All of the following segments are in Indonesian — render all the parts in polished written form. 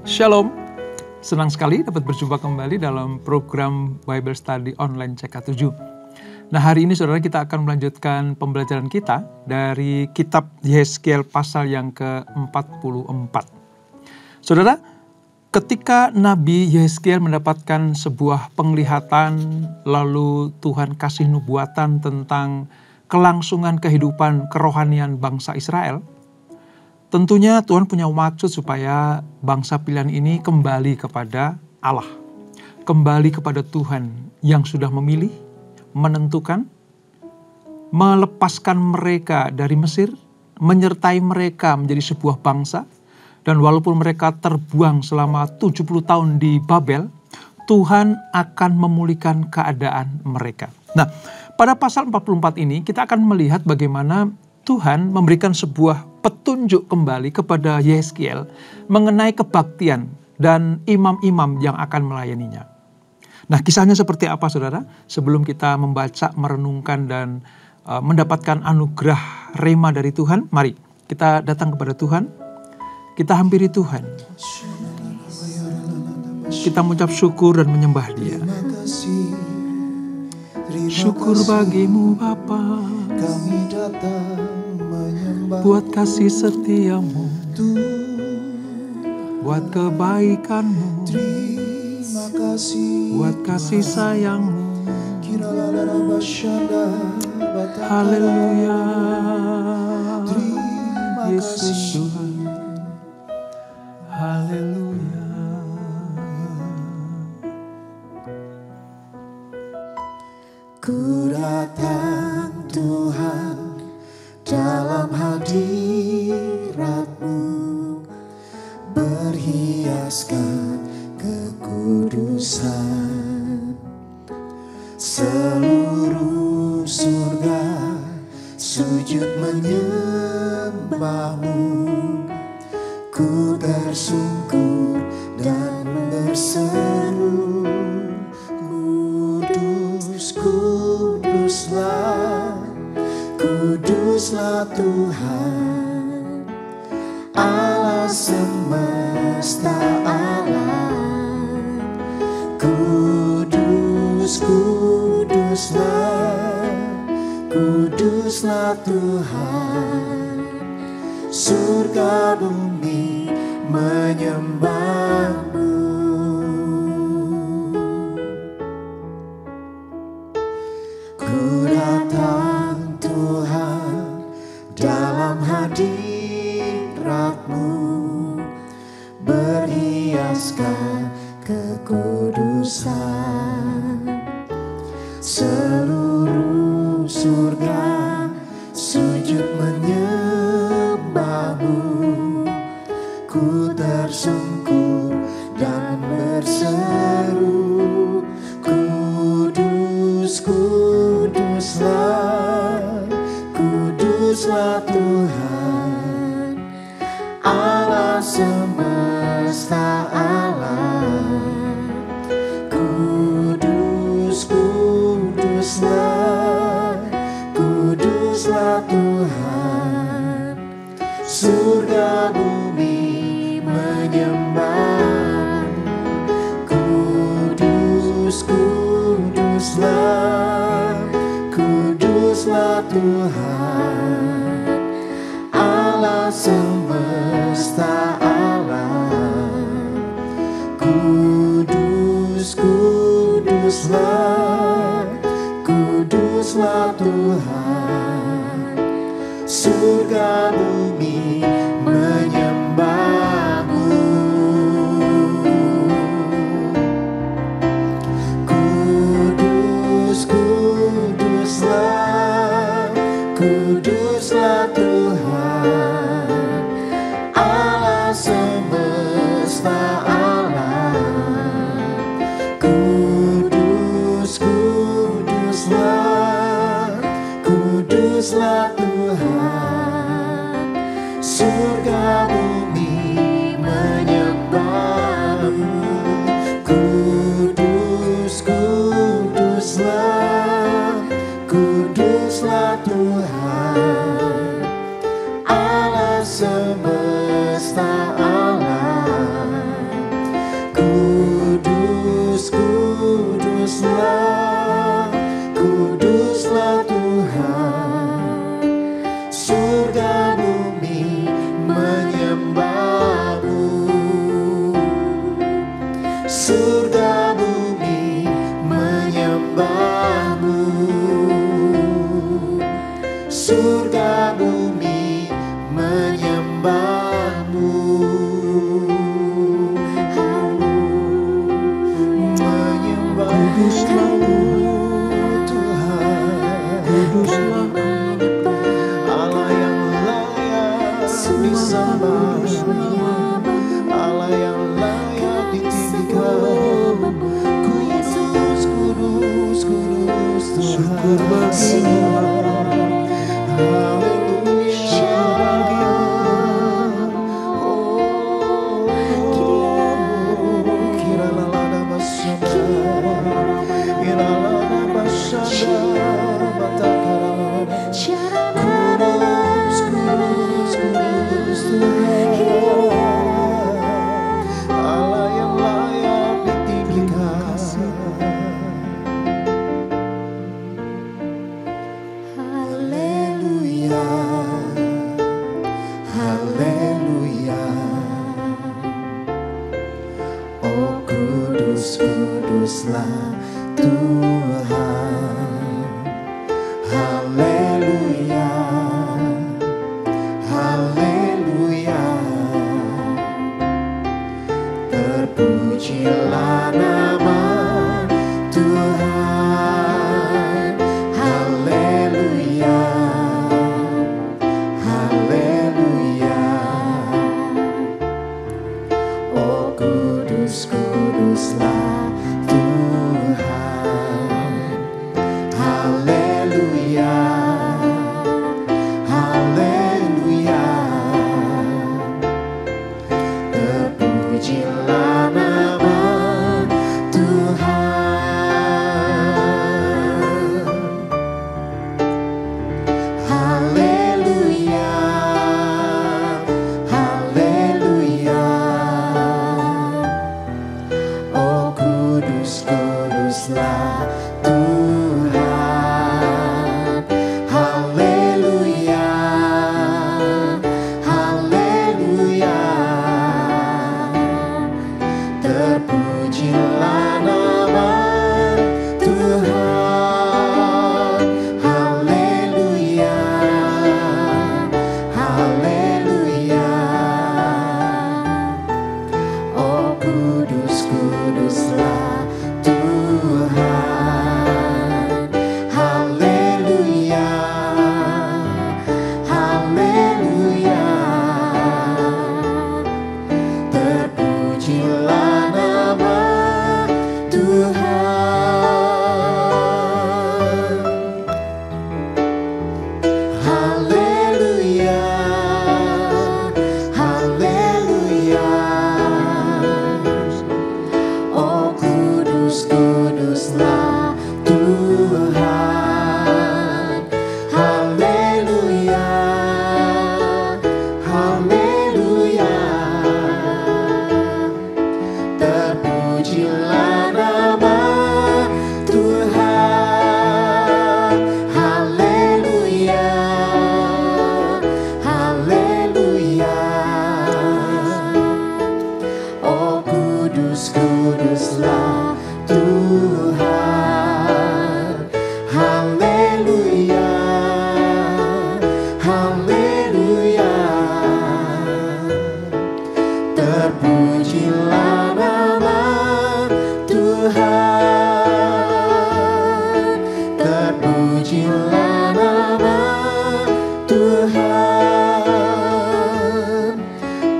Shalom, senang sekali dapat berjumpa kembali dalam program Bible Study Online CK7. Nah, hari ini saudara kita akan melanjutkan pembelajaran kita dari kitab Yehezkiel pasal yang ke-44. Saudara, ketika Nabi Yehezkiel mendapatkan sebuah penglihatan, lalu Tuhan kasih nubuatan tentang kelangsungan kehidupan kerohanian bangsa Israel, tentunya Tuhan punya maksud supaya bangsa pilihan ini kembali kepada Allah. Kembali kepada Tuhan yang sudah memilih, menentukan, melepaskan mereka dari Mesir, menyertai mereka menjadi sebuah bangsa. Dan walaupun mereka terbuang selama 70 tahun di Babel, Tuhan akan memulihkan keadaan mereka. Nah, pada pasal 44 ini kita akan melihat bagaimana Tuhan memberikan sebuah petunjuk kembali kepada Yehezkiel mengenai kebaktian dan imam-imam yang akan melayaninya. Nah, kisahnya seperti apa, saudara? Sebelum kita membaca, merenungkan, dan mendapatkan anugerah rema dari Tuhan, mari kita datang kepada Tuhan. Kita hampiri Tuhan. Kita mengucap syukur dan menyembah Dia. Syukur bagimu Bapa, kami datang menyembah buat kasih setiamu, buat kebaikanmu, terima kasih buat kasih sayangmu. Haleluya, Yesus Tuhan. Haleluya. Ku datang Tuhan dalam hadirat-Mu, berhiaskan kekudusan. Seluruh surga sujud menyembah-Mu, ku tersungkur dan berseru, Kudus, Kuduslah, Kuduslah Tuhan, Allah semesta alam. Kudus, Kuduslah, Kuduslah Tuhan, surga bumi menyembah-Mu. Ku datang Tuhan dalam hadirat-Mu, berhiaskan kekudusan. Seluruh surga sujud menyembah-Mu, ku tersungkur dan berseru, Kudus, Kuduslah, Kuduslah Tuhan, Allah semesta alam. Kudus, Kuduslah, Kuduslah Tuhan, surga bumi menyembah. Kudus, Kuduslah, Kuduslah Tuhan, Allah semesta alam. Kudus, Kuduslah, Kuduslah Tuhan, surga bumi menyembah-Mu. Kudus, Kuduslah, Kuduslah Tuhan, surga bumi menyembahmu, surga bumi menyembahmu, menyembahmu Tuhan, kuduslah Allah yang layak disembah, Allah yang layak ditinggikan. Kudus, kudus, kudus Tuhan. Haleluya. Oh, kiralalada basanda, kiralalada basanda, batakarada. Kudus, kudus, kudus Tuhan, Allah yang layak ditinggikan. Haleluya, haleluya. Oh kudus, kuduslah Tuhan. Haleluya, haleluya. Terpujilah nama Tuhan. Haleluya, haleluya. Oh kudus, kuduslah Tuhan. Haleluya, haleluya. Terpujilah nama Tuhan. Haleluya, haleluya. Oh kudus, kuduslah Tuhan. Haleluya, haleluya. Terpujilah nama Tuhan. Haleluya, haleluya. Oh kudus, kuduslah Tuhan. Haleluya, haleluya. Terpujilah nama Tuhan. Haleluya, haleluya. Oh kudus, kuduslah Tuhan. Haleluya, haleluya. Terpujilah nama Tuhan. Haleluya, haleluya. Oh kudus, kuduslah Tuhan. Haleluya, haleluya. Terpujilah nama Tuhan. Terpujilah nama Tuhan.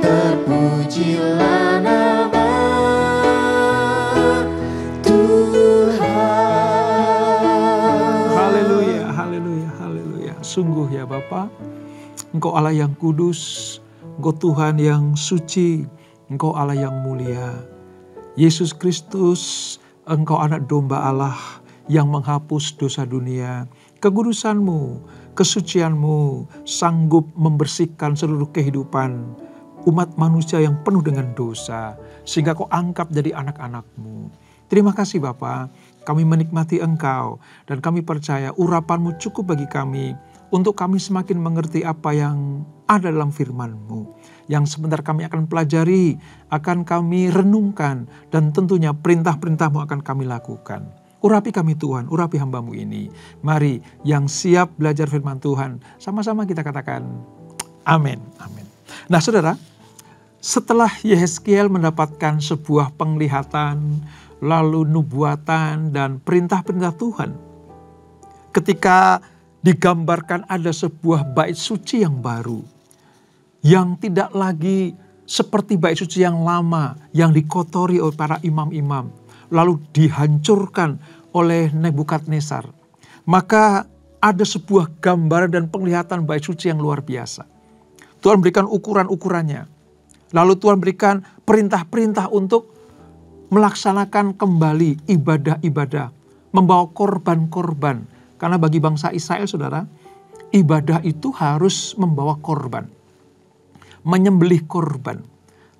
Terpujilah nama Tuhan. Haleluya, haleluya, haleluya. Sungguh ya Bapa, Engkau Allah yang kudus, Engkau Tuhan yang suci, Engkau Allah yang mulia. Yesus Kristus, Engkau anak domba Allah yang menghapus dosa dunia. Kekudusan-Mu, kesucian-Mu sanggup membersihkan seluruh kehidupan umat manusia yang penuh dengan dosa, sehingga Kau angkat jadi anak-anak-Mu. Terima kasih Bapa, kami menikmati Engkau dan kami percaya urapan-Mu cukup bagi kami untuk kami semakin mengerti apa yang ada dalam firman-Mu. yang sebentar kami akan pelajari, akan kami renungkan, dan tentunya perintah-perintah-Mu akan kami lakukan. Urapi kami Tuhan, urapi hamba-Mu ini. Mari yang siap belajar firman Tuhan, sama-sama kita katakan amin. Amin. Nah saudara, setelah Yehezkiel mendapatkan sebuah penglihatan, lalu nubuatan dan perintah-perintah Tuhan, ketika digambarkan ada sebuah bait suci yang baru, yang tidak lagi seperti bait suci yang lama, yang dikotori oleh para imam-imam, lalu dihancurkan oleh Nebukadnezar. Maka ada sebuah gambaran dan penglihatan bait suci yang luar biasa. Tuhan berikan ukuran-ukurannya. Lalu Tuhan berikan perintah-perintah untuk melaksanakan kembali ibadah-ibadah, membawa korban-korban. Karena bagi bangsa Israel, saudara, ibadah itu harus membawa korban, menyembelih korban.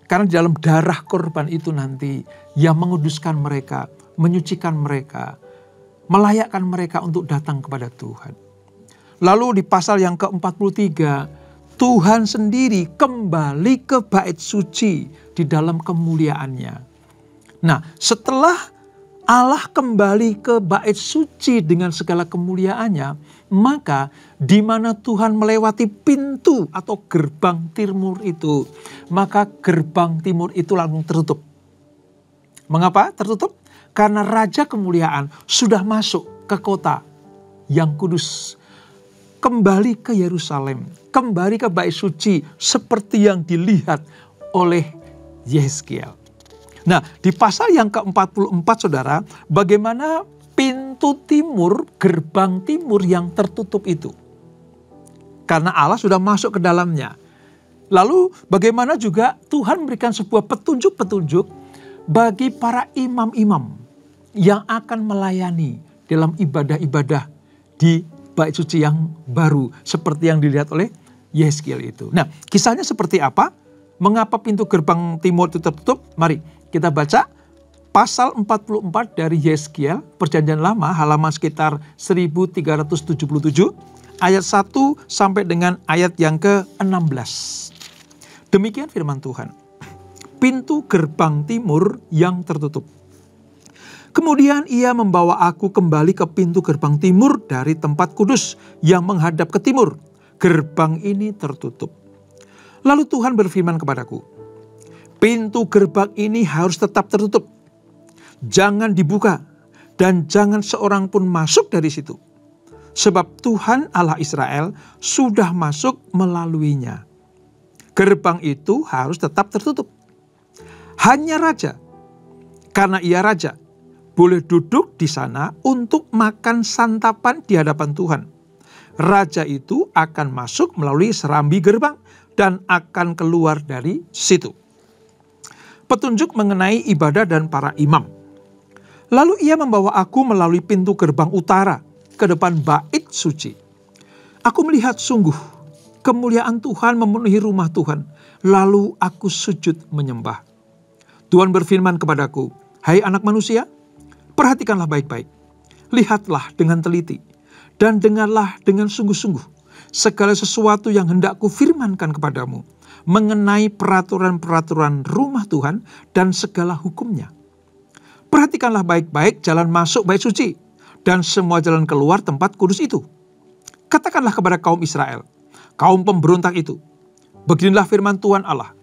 Karena di dalam darah korban itu nanti yang menguduskan mereka, menyucikan mereka, melayakkan mereka untuk datang kepada Tuhan. Lalu di pasal yang ke-43, Tuhan sendiri kembali ke bait suci di dalam kemuliaannya. Nah, setelah Allah kembali ke bait suci dengan segala kemuliaannya, maka di mana Tuhan melewati pintu atau gerbang timur itu, maka gerbang timur itu langsung tertutup. Mengapa tertutup? Karena Raja Kemuliaan sudah masuk ke kota yang kudus, kembali ke Yerusalem, kembali ke bait suci seperti yang dilihat oleh Yehezkiel. Nah, di pasal yang ke-44, saudara, bagaimana pintu timur, gerbang timur yang tertutup itu. Karena Allah sudah masuk ke dalamnya. Lalu bagaimana juga Tuhan memberikan sebuah petunjuk-petunjuk bagi para imam-imam yang akan melayani dalam ibadah-ibadah di bait suci yang baru. Seperti yang dilihat oleh Yehezkiel itu. Nah, kisahnya seperti apa? Mengapa pintu gerbang timur itu tertutup? Mari kita baca pasal 44 dari Yehezkiel, Perjanjian Lama, halaman sekitar 1377, ayat 1 sampai dengan ayat yang ke-16. Demikian firman Tuhan. Pintu gerbang timur yang tertutup. Kemudian ia membawa aku kembali ke pintu gerbang timur dari tempat kudus yang menghadap ke timur. Gerbang ini tertutup. Lalu Tuhan berfirman kepadaku, pintu gerbang ini harus tetap tertutup. Jangan dibuka dan jangan seorang pun masuk dari situ. Sebab Tuhan Allah Israel sudah masuk melaluinya. Gerbang itu harus tetap tertutup. Hanya raja, karena ia raja, boleh duduk di sana untuk makan santapan di hadapan Tuhan. Raja itu akan masuk melalui serambi gerbang dan akan keluar dari situ. Petunjuk mengenai ibadah dan para imam. Lalu ia membawa aku melalui pintu gerbang utara ke depan bait suci. Aku melihat sungguh kemuliaan Tuhan memenuhi rumah Tuhan. Lalu aku sujud menyembah. Tuhan berfirman kepadaku, hai anak manusia, perhatikanlah baik-baik. Lihatlah dengan teliti dan dengarlah dengan sungguh-sungguh segala sesuatu yang hendak kufirmankan kepadamu mengenai peraturan-peraturan rumah Tuhan dan segala hukumnya. Perhatikanlah baik-baik jalan masuk bait suci dan semua jalan keluar tempat kudus itu. Katakanlah kepada kaum Israel, kaum pemberontak itu, beginilah firman Tuhan Allah.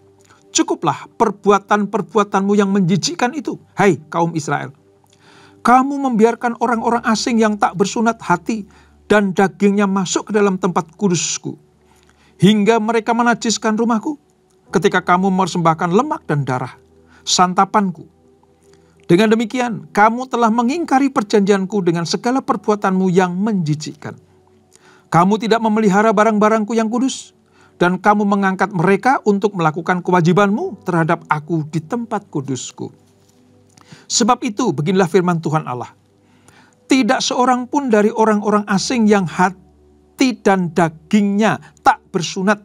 Cukuplah perbuatan-perbuatanmu yang menjijikkan itu, hai kaum Israel. Kamu membiarkan orang-orang asing yang tak bersunat hati dan dagingnya masuk ke dalam tempat kudusku, hingga mereka menajiskan rumahku ketika kamu mempersembahkan lemak dan darah, santapanku. Dengan demikian, kamu telah mengingkari perjanjianku dengan segala perbuatanmu yang menjijikkan. Kamu tidak memelihara barang-barangku yang kudus, dan kamu mengangkat mereka untuk melakukan kewajibanmu terhadap aku di tempat kudusku. Sebab itu, beginilah firman Tuhan Allah. Tidak seorang pun dari orang-orang asing yang hati dan dagingnya tak bersunat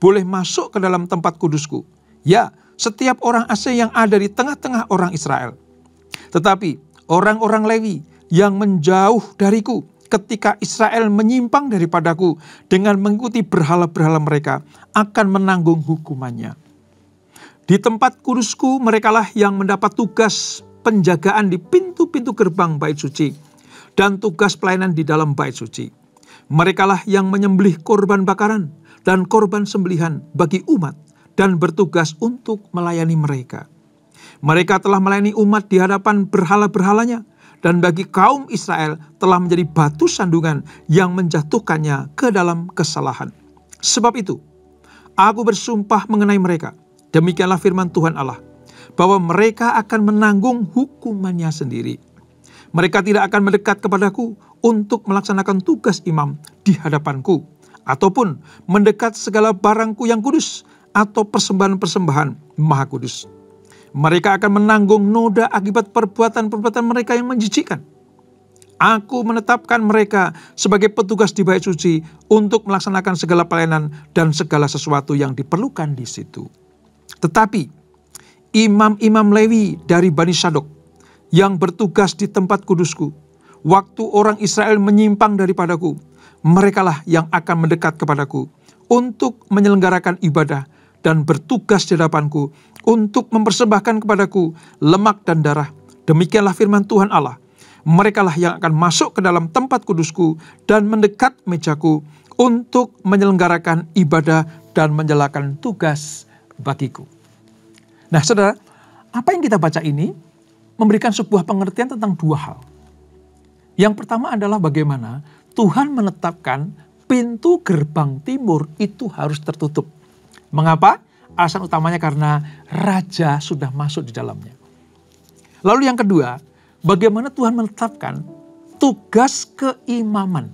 boleh masuk ke dalam tempat kudusku. Ya, setiap orang asing yang ada di tengah-tengah orang Israel. Tetapi orang-orang Lewi yang menjauh dariku ketika Israel menyimpang daripadaku dengan mengikuti berhala-berhala mereka, akan menanggung hukumannya. Di tempat kudusku merekalah yang mendapat tugas penjagaan di pintu-pintu gerbang bait suci dan tugas pelayanan di dalam bait suci. Merekalah yang menyembelih korban bakaran dan korban sembelihan bagi umat dan bertugas untuk melayani mereka. Mereka telah melayani umat di hadapan berhala-berhalanya, dan bagi kaum Israel telah menjadi batu sandungan yang menjatuhkannya ke dalam kesalahan. Sebab itu, aku bersumpah mengenai mereka, demikianlah firman Tuhan Allah, bahwa mereka akan menanggung hukumannya sendiri. Mereka tidak akan mendekat kepadaku untuk melaksanakan tugas imam di hadapanku, ataupun mendekat segala barangku yang kudus, atau persembahan-persembahan maha kudus. Mereka akan menanggung noda akibat perbuatan-perbuatan mereka yang menjijikkan. Aku menetapkan mereka sebagai petugas di bait suci untuk melaksanakan segala pelayanan dan segala sesuatu yang diperlukan di situ. Tetapi imam-imam Lewi dari Bani Sadok yang bertugas di tempat kudusku, waktu orang Israel menyimpang daripadaku, merekalah yang akan mendekat kepadaku untuk menyelenggarakan ibadah dan bertugas di hadapanku untuk mempersembahkan kepadaku lemak dan darah. Demikianlah firman Tuhan Allah. Merekalah yang akan masuk ke dalam tempat kudusku dan mendekat mejaku untuk menyelenggarakan ibadah dan menjalankan tugas bagiku. Nah saudara, apa yang kita baca ini memberikan sebuah pengertian tentang dua hal. Yang pertama adalah bagaimana Tuhan menetapkan pintu gerbang timur itu harus tertutup. Mengapa? Alasan utamanya karena raja sudah masuk di dalamnya. Lalu yang kedua, bagaimana Tuhan menetapkan tugas keimaman.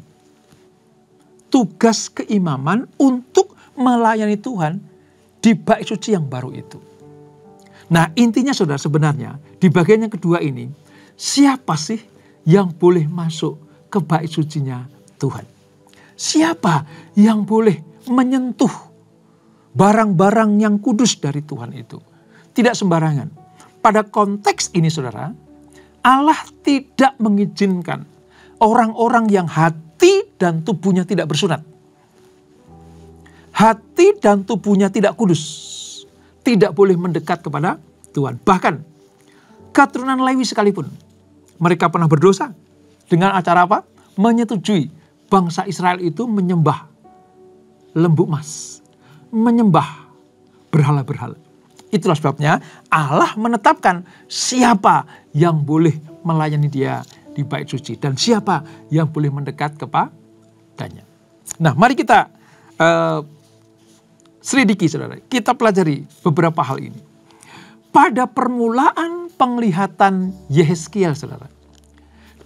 Tugas keimaman untuk melayani Tuhan di bait suci yang baru itu. Nah intinya saudara, sebenarnya di bagian yang kedua ini, siapa sih yang boleh masuk ke bait sucinya Tuhan? Siapa yang boleh menyentuh barang-barang yang kudus dari Tuhan itu? Tidak sembarangan. Pada konteks ini saudara, Allah tidak mengizinkan orang-orang yang hati dan tubuhnya tidak bersunat, hati dan tubuhnya tidak kudus, tidak boleh mendekat kepada Tuhan. Bahkan keturunan Lewi sekalipun, mereka pernah berdosa dengan acara apa? Menyetujui bangsa Israel itu menyembah lembu emas, menyembah berhala-berhala. Itulah sebabnya Allah menetapkan siapa yang boleh melayani dia di bait suci dan siapa yang boleh mendekat kepadanya. Nah mari kita selidiki saudara, kita pelajari beberapa hal ini. Pada permulaan penglihatan Yehezkiel saudara,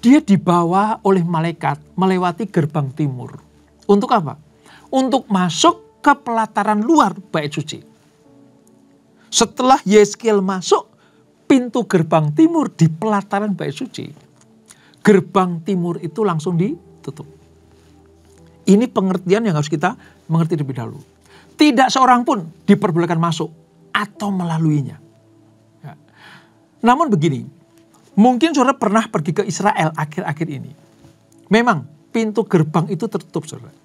dia dibawa oleh malaikat melewati gerbang timur. Untuk apa? Untuk masuk ke pelataran luar bait suci. Setelah Yehezkiel masuk pintu gerbang timur di pelataran bait suci, gerbang timur itu langsung ditutup. Ini pengertian yang harus kita mengerti lebih dahulu. Tidak seorang pun diperbolehkan masuk atau melaluinya. Ya. Namun begini, mungkin saudara pernah pergi ke Israel akhir-akhir ini. Memang pintu gerbang itu tertutup saudara.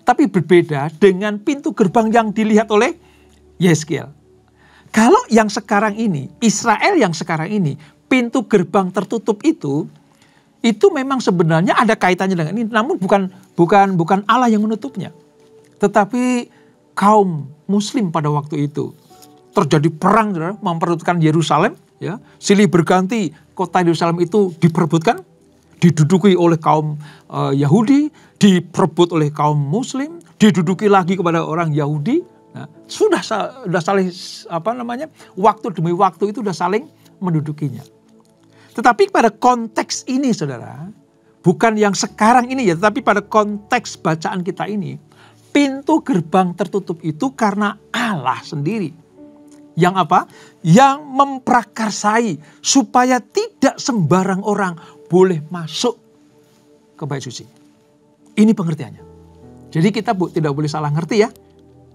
Tapi berbeda dengan pintu gerbang yang dilihat oleh Yehezkiel. Kalau yang sekarang ini, Israel yang sekarang ini, pintu gerbang tertutup itu memang sebenarnya ada kaitannya dengan ini. Namun bukan Allah yang menutupnya. Tetapi kaum muslim pada waktu itu terjadi perang saudara, memperebutkan Yerusalem. Ya, silih berganti kota Yerusalem itu diperebutkan, diduduki oleh kaum Yahudi, diperebut oleh kaum muslim, diduduki lagi kepada orang Yahudi. Nah, sudah saling waktu demi waktu itu sudah saling mendudukinya. Tetapi pada konteks ini saudara, bukan yang sekarang ini ya, tetapi pada konteks bacaan kita ini, pintu gerbang tertutup itu karena Allah sendiri. Yang apa? Yang memprakarsai supaya tidak sembarang orang boleh masuk ke bait suci. Ini pengertiannya. Jadi kita tidak boleh salah ngerti ya.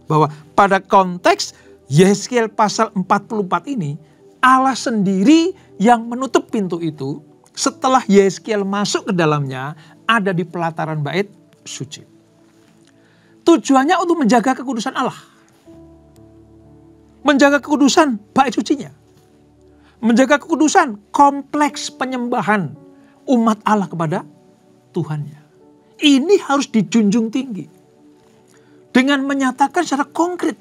Bahwa pada konteks Yehezkiel pasal 44 ini, Allah sendiri yang menutup pintu itu. Setelah Yehezkiel masuk ke dalamnya, ada di pelataran bait suci. Tujuannya untuk menjaga kekudusan Allah. Menjaga kekudusan bait sucinya. Menjaga kekudusan kompleks penyembahan umat Allah kepada Tuhannya. Ini harus dijunjung tinggi. Dengan menyatakan secara konkret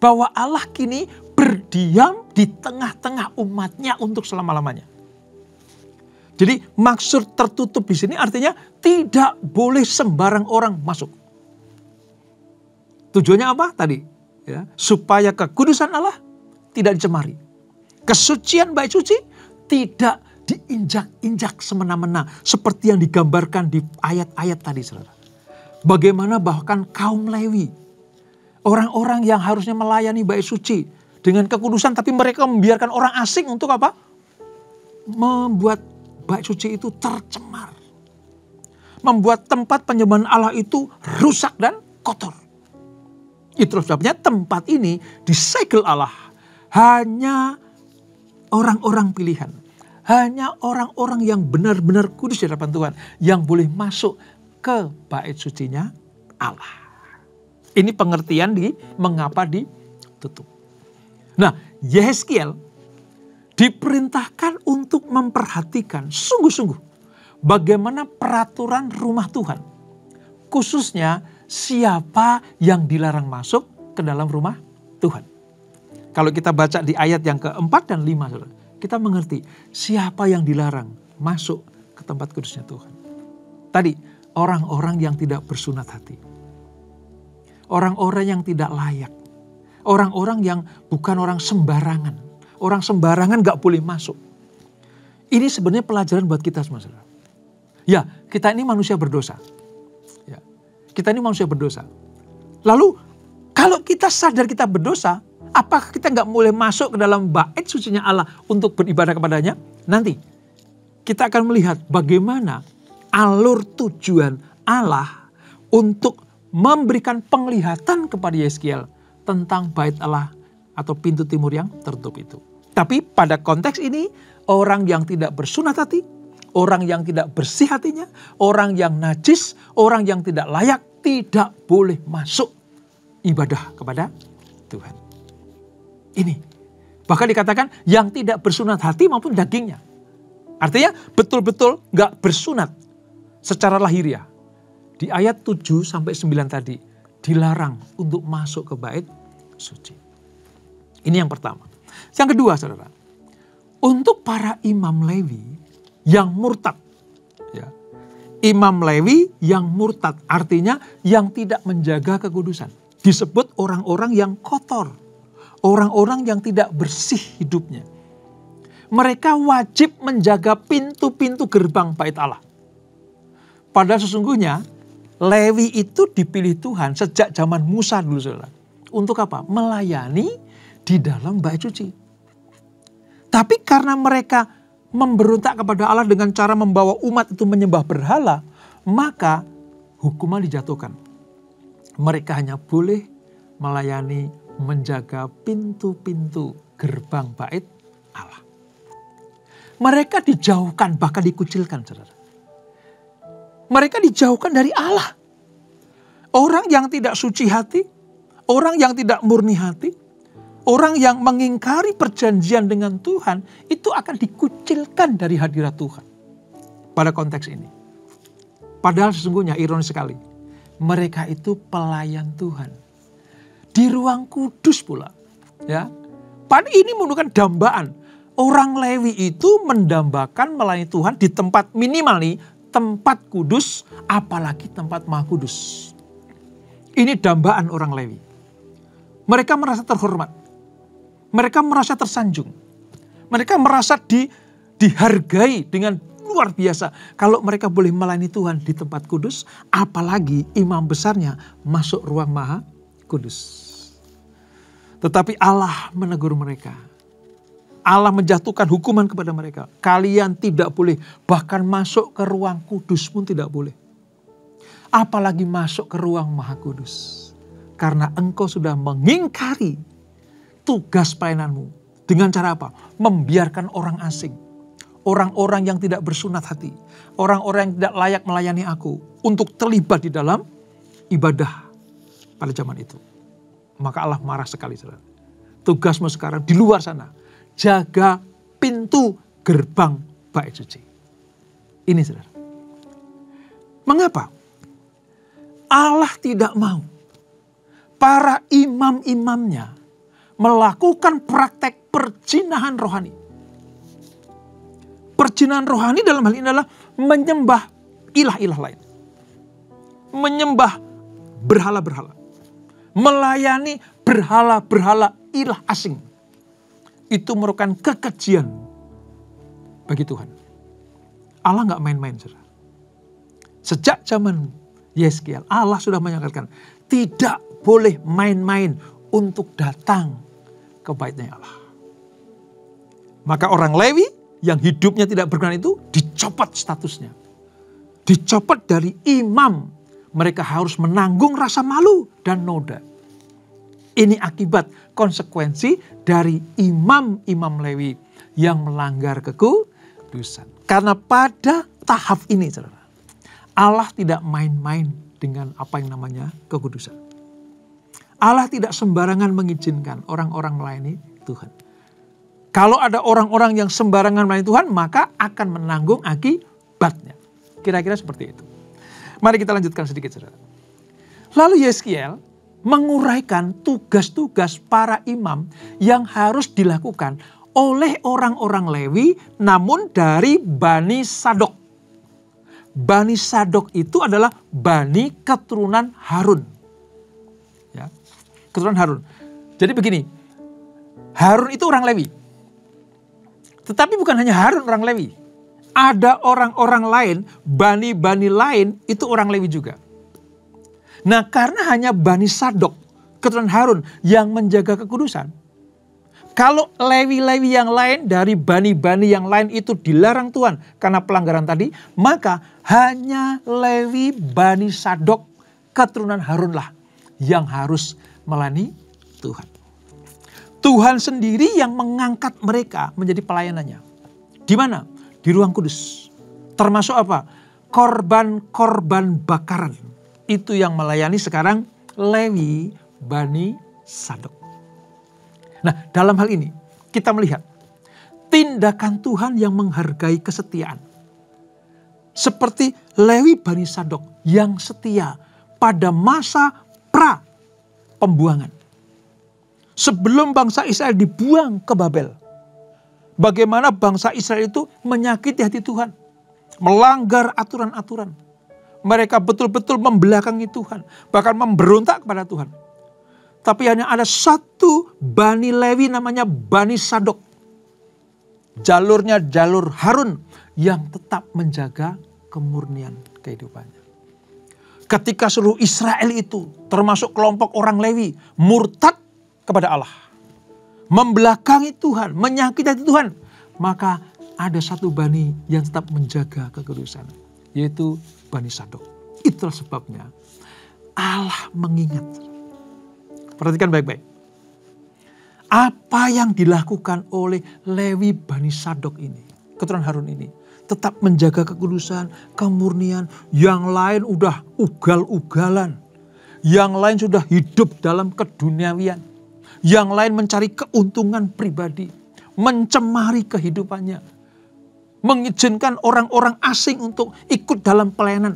bahwa Allah kini berdiam di tengah-tengah umatnya untuk selama-lamanya. Jadi maksud tertutup di sini artinya tidak boleh sembarang orang masuk. Tujuannya apa tadi? Ya, supaya kekudusan Allah tidak dicemari. Kesucian bait suci tidak diinjak-injak semena-mena seperti yang digambarkan di ayat-ayat tadi, saudara. Bagaimana bahkan kaum Lewi, orang-orang yang harusnya melayani bait suci dengan kekudusan, tapi mereka membiarkan orang asing untuk apa? Membuat bait suci itu tercemar. Membuat tempat penyembahan Allah itu rusak dan kotor. Itu sebabnya tempat ini disegel Allah. Hanya orang-orang pilihan. Hanya orang-orang yang benar-benar kudus di hadapan Tuhan yang boleh masuk ke bait sucinya Allah. Ini pengertian di mengapa ditutup. Nah, Yehezkiel diperintahkan untuk memperhatikan sungguh-sungguh bagaimana peraturan rumah Tuhan. Khususnya siapa yang dilarang masuk ke dalam rumah Tuhan. Kalau kita baca di ayat yang keempat dan 5, saudara, kita mengerti siapa yang dilarang masuk ke tempat kudusnya Tuhan. Tadi, orang-orang yang tidak bersunat hati. Orang-orang yang tidak layak. Orang-orang yang bukan orang sembarangan. Orang sembarangan gak boleh masuk. Ini sebenarnya pelajaran buat kita semua, saudara. Ya, kita ini manusia berdosa. Ya, kita ini manusia berdosa. Lalu, kalau kita sadar kita berdosa, apakah kita gak boleh masuk ke dalam bait sucinya Allah untuk beribadah kepadanya? Nanti, kita akan melihat bagaimana alur tujuan Allah untuk memberikan penglihatan kepada Yehezkiel tentang bait Allah atau pintu timur yang tertutup itu. Tapi pada konteks ini, orang yang tidak bersunat hati, orang yang tidak bersih hatinya, orang yang najis, orang yang tidak layak, tidak boleh masuk ibadah kepada Tuhan. Ini, bahkan dikatakan yang tidak bersunat hati maupun dagingnya. Artinya betul-betul gak bersunat secara lahiriah. Di ayat 7-9 tadi, dilarang untuk masuk ke bait suci. Ini yang pertama. Yang kedua, saudara, untuk para imam Lewi yang murtad, ya, imam Lewi yang murtad artinya yang tidak menjaga kekudusan, disebut orang-orang yang kotor, orang-orang yang tidak bersih hidupnya. Mereka wajib menjaga pintu-pintu gerbang bait Allah. Padahal sesungguhnya Lewi itu dipilih Tuhan sejak zaman Musa dulu, saudara. Untuk apa? Melayani di dalam bait suci. Tapi karena mereka memberontak kepada Allah dengan cara membawa umat itu menyembah berhala, maka hukuman dijatuhkan. Mereka hanya boleh melayani, menjaga pintu-pintu gerbang bait Allah. Mereka dijauhkan, bahkan dikucilkan, saudara. Mereka dijauhkan dari Allah. Orang yang tidak suci hati, orang yang tidak murni hati, orang yang mengingkari perjanjian dengan Tuhan, itu akan dikucilkan dari hadirat Tuhan. Pada konteks ini. Padahal sesungguhnya ironis sekali. Mereka itu pelayan Tuhan. Di ruang kudus pula. Ya. Padahal ini menunjukkan dambaan. Orang Lewi itu mendambakan melayani Tuhan di tempat minimal nih, tempat kudus, apalagi tempat maha kudus. Ini dambaan orang Lewi. Mereka merasa terhormat. Mereka merasa tersanjung. Mereka merasa dihargai dengan luar biasa. Kalau mereka boleh melayani Tuhan di tempat kudus, apalagi imam besarnya masuk ruang maha kudus. Tetapi Allah menegur mereka. Allah menjatuhkan hukuman kepada mereka. Kalian tidak boleh bahkan masuk ke ruang kudus pun tidak boleh. Apalagi masuk ke ruang maha kudus. Karena engkau sudah mengingkari tugas pelayananmu. Dengan cara apa? Membiarkan orang asing. orang-orang yang tidak bersunat hati, orang-orang yang tidak layak melayani aku untuk terlibat di dalam ibadah pada zaman itu. Maka Allah marah sekali, saudara. Tugasmu sekarang di luar sana, jaga pintu gerbang bait suci. Ini, saudara. Mengapa? Allah tidak mau para imam-imamnya melakukan praktek perzinahan rohani. Perzinahan rohani dalam hal ini adalah menyembah ilah-ilah lain. Menyembah berhala-berhala. Melayani berhala-berhala ilah asing. Itu merupakan kekejian bagi Tuhan. Allah nggak main-main, saudara. Sejak zaman Yeskiel, Allah sudah menyatakan tidak boleh main-main untuk datang ke baitnya Allah. Maka orang Lewi yang hidupnya tidak berkenan itu dicopot statusnya. Dicopot dari imam. Mereka harus menanggung rasa malu dan noda. Ini akibat konsekuensi dari imam-imam Lewi yang melanggar kekudusan. Karena pada tahap ini, saudara, Allah tidak main-main dengan apa yang namanya kekudusan. Allah tidak sembarangan mengizinkan orang-orang melayani Tuhan. Kalau ada orang-orang yang sembarangan melayani Tuhan, maka akan menanggung akibatnya. Kira-kira seperti itu. Mari kita lanjutkan sedikit, saudara. Lalu Yeskiel menguraikan tugas-tugas para imam yang harus dilakukan oleh orang-orang Lewi, namun dari Bani Sadok. Bani Sadok itu adalah Bani keturunan Harun. Ya, keturunan Harun. Jadi begini, Harun itu orang Lewi. Tetapi bukan hanya Harun orang Lewi. Ada orang-orang lain, bani-bani lain itu orang Lewi juga. Nah, karena hanya Bani Sadok, keturunan Harun yang menjaga kekudusan. Kalau Lewi-Lewi yang lain dari bani-bani yang lain itu dilarang Tuhan karena pelanggaran tadi, maka hanya Lewi Bani Sadok, keturunan Harunlah yang harus melayani Tuhan. Tuhan sendiri yang mengangkat mereka menjadi pelayanannya. Di mana? Di ruang kudus. Termasuk apa? Korban-korban bakaran. Itu yang melayani sekarang Lewi Bani Sadok. Nah, dalam hal ini kita melihat tindakan Tuhan yang menghargai kesetiaan. Seperti Lewi Bani Sadok yang setia pada masa pra pembuangan. Sebelum bangsa Israel dibuang ke Babel. Bagaimana bangsa Israel itu menyakiti hati Tuhan. Melanggar aturan-aturan. Mereka betul-betul membelakangi Tuhan. Bahkan memberontak kepada Tuhan. Tapi hanya ada satu Bani Lewi namanya Bani Sadok. Jalurnya jalur Harun yang tetap menjaga kemurnian kehidupannya. Ketika seluruh Israel itu termasuk kelompok orang Lewi murtad kepada Allah. Membelakangi Tuhan, menyakiti hati Tuhan. Maka ada satu Bani yang tetap menjaga kekudusan. Yaitu Bani Sadok. Itulah sebabnya Allah mengingat. Perhatikan baik-baik. Apa yang dilakukan oleh Lewi Bani Sadok ini, keturunan Harun ini, tetap menjaga kekudusan, kemurnian. Yang lain udah ugal-ugalan. Yang lain sudah hidup dalam keduniawian. Yang lain mencari keuntungan pribadi. Mencemari kehidupannya. Mengizinkan orang-orang asing untuk ikut dalam pelayanan.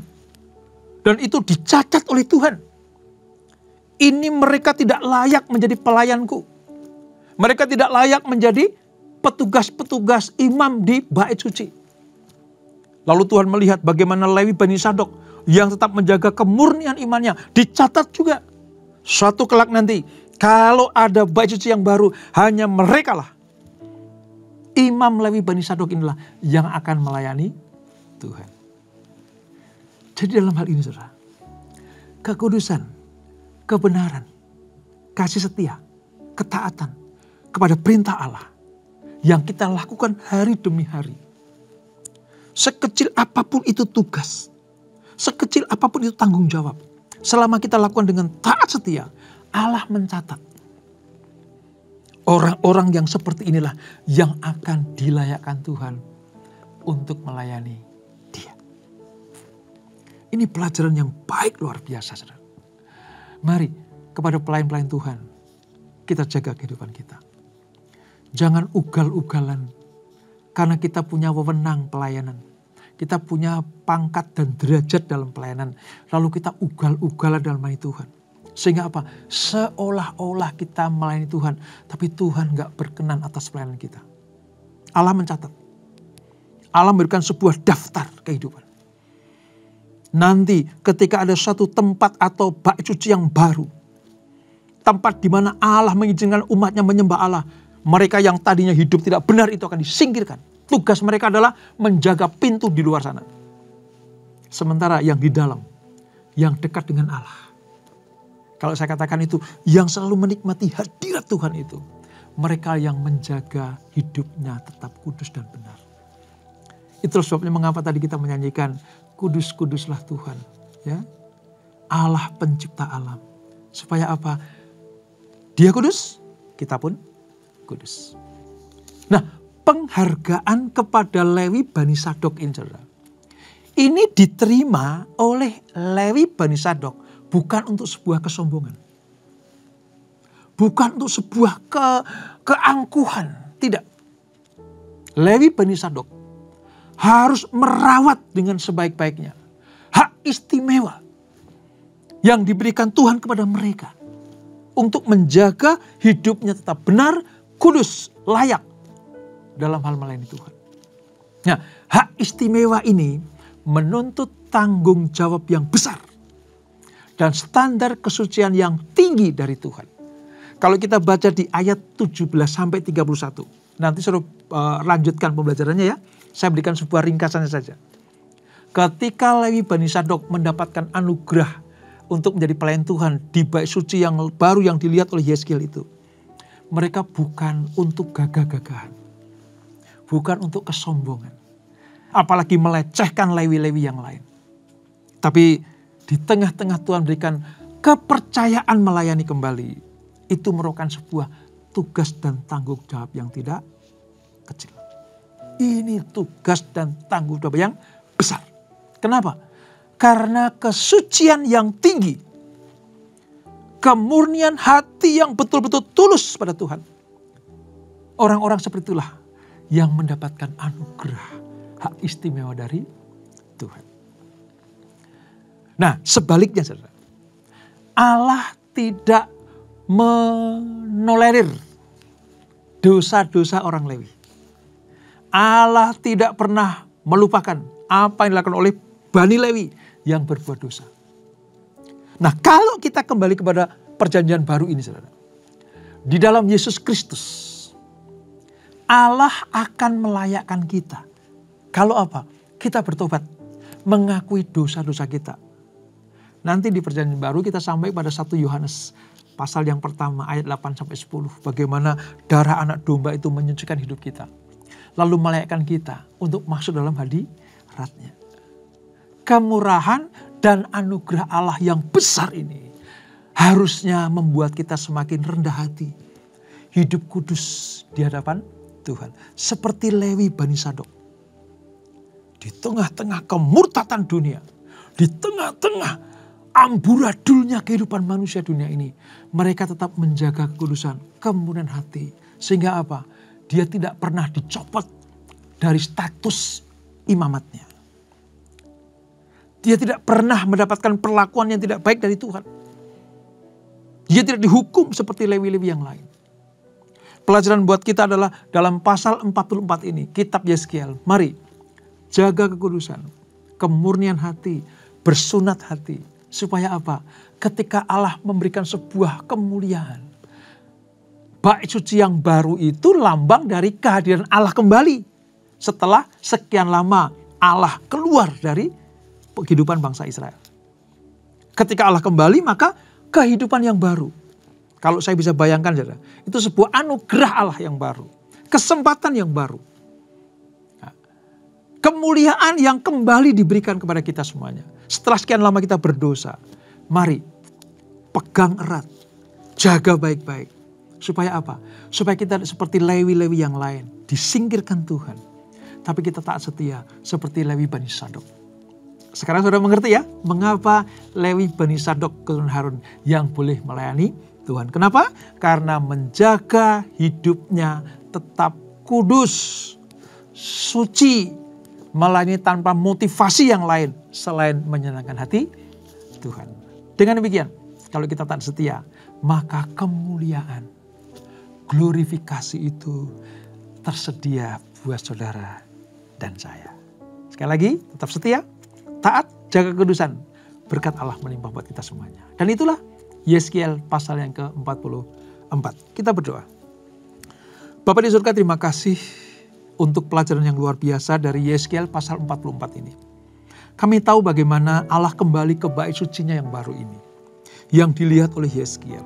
Dan itu dicatat oleh Tuhan. Ini mereka tidak layak menjadi pelayanku. Mereka tidak layak menjadi petugas-petugas imam di bait suci. Lalu Tuhan melihat bagaimana Lewi Bani Sadok yang tetap menjaga kemurnian imannya. Dicatat juga. Suatu kelak nanti, kalau ada bait suci yang baru, hanya mereka lah. Imam Lewi Bani Sadok inilah yang akan melayani Tuhan. Jadi dalam hal ini, saudara, kekudusan, kebenaran, kasih setia, ketaatan kepada perintah Allah yang kita lakukan hari demi hari. Sekecil apapun itu tugas, sekecil apapun itu tanggung jawab. Selama kita lakukan dengan taat setia, Allah mencatat. Orang-orang yang seperti inilah yang akan dilayakkan Tuhan untuk melayani Dia. Ini pelajaran yang baik luar biasa, saudara. Mari kepada pelayan-pelayan Tuhan, kita jaga kehidupan kita. Jangan ugal-ugalan karena kita punya wewenang pelayanan. Kita punya pangkat dan derajat dalam pelayanan. Lalu kita ugal-ugalan dalam melayani Tuhan. Sehingga apa? Seolah-olah kita melayani Tuhan. Tapi Tuhan gak berkenan atas pelayanan kita. Allah mencatat. Allah memberikan sebuah daftar kehidupan. Nanti ketika ada suatu tempat atau bait suci yang baru. Tempat di mana Allah mengizinkan umatnya menyembah Allah. Mereka yang tadinya hidup tidak benar itu akan disingkirkan. Tugas mereka adalah menjaga pintu di luar sana. Sementara yang di dalam, yang dekat dengan Allah. Kalau saya katakan itu, yang selalu menikmati hadirat Tuhan itu. Mereka yang menjaga hidupnya tetap kudus dan benar. Itulah sebabnya mengapa tadi kita menyanyikan, kudus-kuduslah Tuhan. Ya, Allah pencipta alam. Supaya apa? Dia kudus, kita pun kudus. Nah, penghargaan kepada Lewi Bani Sadok ini diterima oleh Lewi Bani Sadok bukan untuk sebuah kesombongan. Bukan untuk sebuah keangkuhan. Tidak. Lewi Bani Sadok harus merawat dengan sebaik-baiknya hak istimewa yang diberikan Tuhan kepada mereka untuk menjaga hidupnya tetap benar, kudus, layak dalam hal melayani Tuhan. Nah, hak istimewa ini menuntut tanggung jawab yang besar dan standar kesucian yang tinggi dari Tuhan. Kalau kita baca di ayat 17 sampai 31, nanti suruh lanjutkan pembelajarannya ya. Saya berikan sebuah ringkasannya saja. Ketika Lewi Bani Sadok mendapatkan anugerah untuk menjadi pelayan Tuhan di bait suci yang baru yang dilihat oleh Yeskiel itu, mereka bukan untuk gagah-gagahan, bukan untuk kesombongan, apalagi melecehkan Lewi-Lewi yang lain. Tapi di tengah-tengah Tuhan berikan kepercayaan melayani kembali, itu merupakan sebuah tugas dan tanggung jawab yang tidak kecil. Ini tugas dan tanggung jawab yang besar. Kenapa? Karena kesucian yang tinggi, kemurnian hati yang betul-betul tulus pada Tuhan. Orang-orang seperti itulah yang mendapatkan anugerah hak istimewa dari Tuhan. Nah, sebaliknya saudara, Allah tidak menolerir dosa-dosa orang Lewi. Allah tidak pernah melupakan apa yang dilakukan oleh Bani Lewi yang berbuat dosa. Nah, kalau kita kembali kepada perjanjian baru ini saudara, di dalam Yesus Kristus, Allah akan melayakkan kita. Kalau apa? Kita bertobat, mengakui dosa-dosa kita. Nanti di perjanjian baru kita sampai pada 1 Yohanes pasal yang pertama ayat 8-10. Bagaimana darah anak domba itu menyucikan hidup kita. Lalu melayakkan kita untuk masuk dalam hadiratnya. Kemurahan dan anugerah Allah yang besar ini harusnya membuat kita semakin rendah hati. Hidup kudus di hadapan Tuhan. Seperti Lewi Bani Sadok. Di tengah-tengah kemurtatan dunia. Di tengah-tengah amburadulnya kehidupan manusia dunia ini. Mereka tetap menjaga kekudusan, kemurnian hati. Sehingga apa? Dia tidak pernah dicopot dari status imamatnya. Dia tidak pernah mendapatkan perlakuan yang tidak baik dari Tuhan. Dia tidak dihukum seperti Lewi-Lewi yang lain. Pelajaran buat kita adalah dalam pasal 44 ini, kitab Yeskiel. Mari jaga kekudusan, kemurnian hati, bersunat hati. Supaya apa? Ketika Allah memberikan sebuah kemuliaan, bait suci yang baru itu lambang dari kehadiran Allah kembali. Setelah sekian lama Allah keluar dari kehidupan bangsa Israel. Ketika Allah kembali maka kehidupan yang baru. Kalau saya bisa bayangkan saudara, itu sebuah anugerah Allah yang baru. Kesempatan yang baru. Kemuliaan yang kembali diberikan kepada kita semuanya. Setelah sekian lama kita berdosa, mari pegang erat, jaga baik-baik. Supaya apa? Supaya kita seperti Lewi-Lewi yang lain, disingkirkan Tuhan. tapi kita taat setia seperti Lewi Bani Sadok. Sekarang sudah mengerti ya, mengapa Lewi Bani Sadok keturunan Harun yang boleh melayani Tuhan. Kenapa? Karena menjaga hidupnya tetap kudus, suci, melayani tanpa motivasi yang lain selain menyenangkan hati Tuhan. Dengan demikian, kalau kita taat setia, maka kemuliaan, glorifikasi itu tersedia buat saudara dan saya. Sekali lagi, tetap setia, taat, jaga kudusan. Berkat Allah melimpah buat kita semuanya. Dan itulah Yeskiel pasal yang ke-44. Kita berdoa. Bapa di surga, terima kasih untuk pelajaran yang luar biasa dari Yeskiel pasal 44 ini. Kami tahu bagaimana Allah kembali ke bait sucinya yang baru ini, yang dilihat oleh Yeskiel.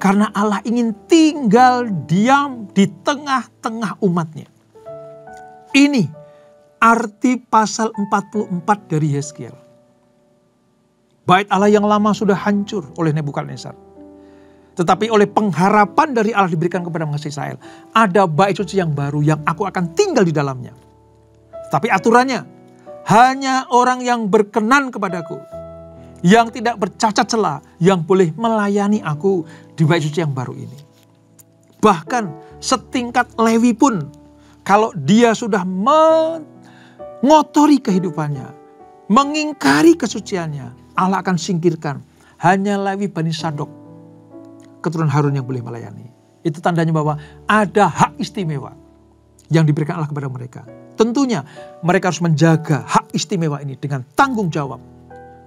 Karena Allah ingin tinggal diam di tengah-tengah umatnya. Ini arti pasal 44 dari Yeskiel. Bait Allah yang lama sudah hancur oleh Nebukadnezar. Tetapi oleh pengharapan dari Allah diberikan kepada bangsa Israel, ada bait suci yang baru yang aku akan tinggal di dalamnya. Tapi aturannya, hanya orang yang berkenan kepadaku, yang tidak bercacat celah, yang boleh melayani aku di bait suci yang baru ini. Bahkan setingkat Lewi pun, kalau dia sudah mengotori kehidupannya, mengingkari kesuciannya, Allah akan singkirkan. Hanya Lewi Bani Sadok, keturunan Harun yang boleh melayani. Itu tandanya bahwa ada hak istimewa yang diberikan Allah kepada mereka. Tentunya mereka harus menjaga hak istimewa ini dengan tanggung jawab.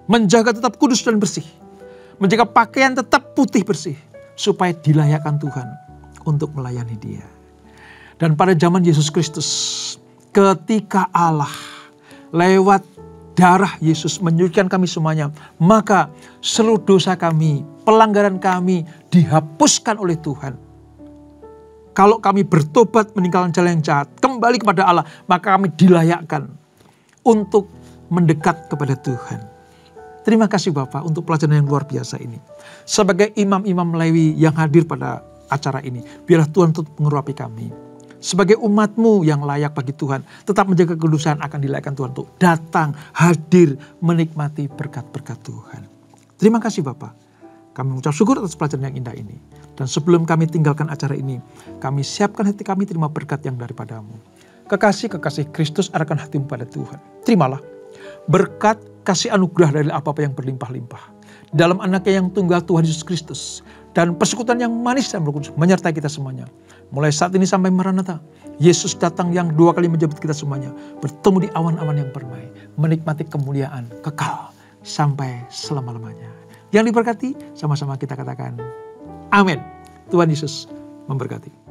Menjaga tetap kudus dan bersih. Menjaga pakaian tetap putih bersih. Supaya dilayakkan Tuhan untuk melayani Dia. Dan pada zaman Yesus Kristus, ketika Allah lewat darah Yesus menyucikan kami semuanya, maka seluruh dosa kami, pelanggaran kami dihapuskan oleh Tuhan. Kalau kami bertobat meninggalkan jalan yang jahat, kembali kepada Allah, maka kami dilayakkan untuk mendekat kepada Tuhan. Terima kasih Bapak untuk pelajaran yang luar biasa ini. Sebagai imam-imam Lewi yang hadir pada acara ini, biarlah Tuhan tetap mengurapi kami. Sebagai umat-Mu yang layak bagi Tuhan, tetap menjaga kekudusan, akan dilayakkan Tuhan untuk datang, hadir, menikmati berkat-berkat Tuhan. Terima kasih Bapak. Kami mengucap syukur atas pelajaran yang indah ini. Dan sebelum kami tinggalkan acara ini, kami siapkan hati kami terima berkat yang daripada-Mu. Kekasih-kekasih Kristus arahkan hatimu pada Tuhan. Terimalah berkat, kasih anugerah dari apa-apa yang berlimpah-limpah. Dalam anaknya yang tunggal Tuhan Yesus Kristus. Dan persekutuan yang manis dan Roh Kudus menyertai kita semuanya. Mulai saat ini sampai Maranatha, Yesus datang yang 2 kali menjemput kita semuanya. Bertemu di awan-awan yang permai. Menikmati kemuliaan kekal sampai selama-lamanya. Yang diberkati, sama-sama kita katakan amin. Tuhan Yesus memberkati.